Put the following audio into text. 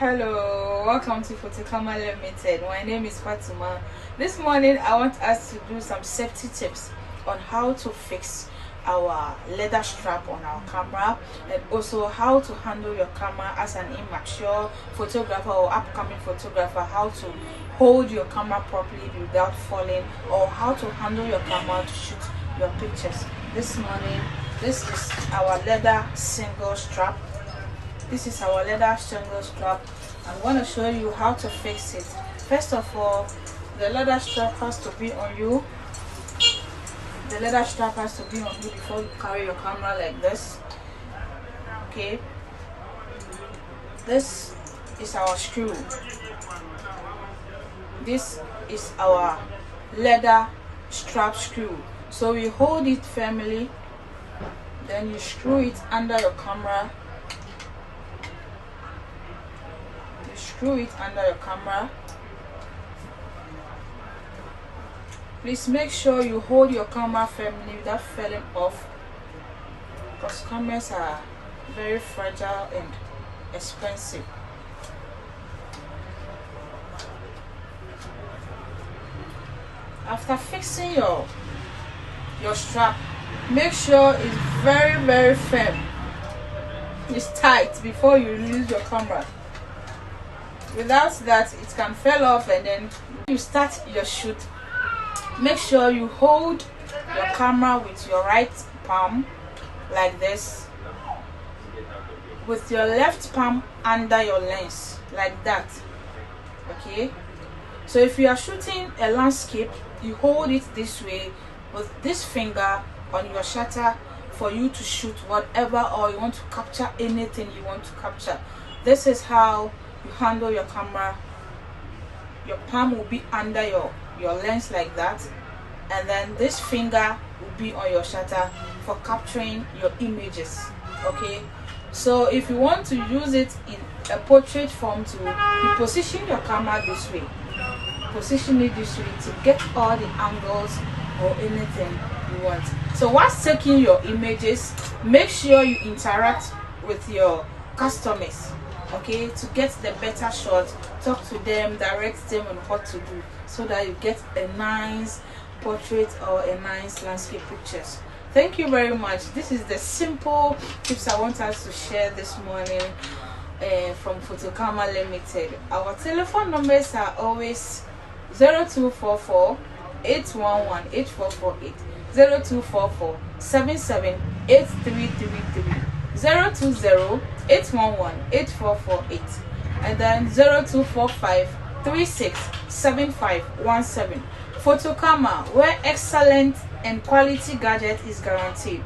Hello, welcome to Photocamera Limited. My name is Fatuma. This morning I want us to do some safety tips on how to fix our leather strap on our camera, and also how to handle your camera as an immature photographer or upcoming photographer, how to hold your camera properly without falling, or how to handle your camera to shoot your pictures. This morning, this is our leather single strap. This is our leather single strap. I'm going to show you how to fix it. First of all, the leather strap has to be on you. The leather strap has to be on you before you carry your camera like this. Okay. This is our screw. This is our leather strap screw. So you hold it firmly, then you screw it under your camera. Screw it under your camera. Please make sure you hold your camera firmly without falling off, because cameras are very fragile and expensive. After fixing your strap, make sure it's very firm. It's tight before you release your camera. Without that, it can fall off, and then you start your shoot. Make sure you hold your camera with your right palm like this, with your left palm under your lens like that. Okay, so if you are shooting a landscape, you hold it this way with this finger on your shutter for you to shoot whatever, or you want to capture anything you want to capture. This is how you handle your camera. Your palm will be under your lens like that, and then this finger will be on your shutter for capturing your images. Okay, so if you want to use it in a portrait form, you position your camera this way, position it this way to get all the angles or anything you want. So whilst taking your images, make sure you interact with your customers, okay, to get the better shot. Talk to them, direct them on what to do, so that you get a nice portrait or a nice landscape pictures. Thank you very much. This is the simple tips I want us to share this morning from Photocamera Limited. Our telephone numbers are always 0244 811 8448, 0244 778333, 020 811 8448, and then 0245 367517. Photocamera, where excellent and quality gadget is guaranteed.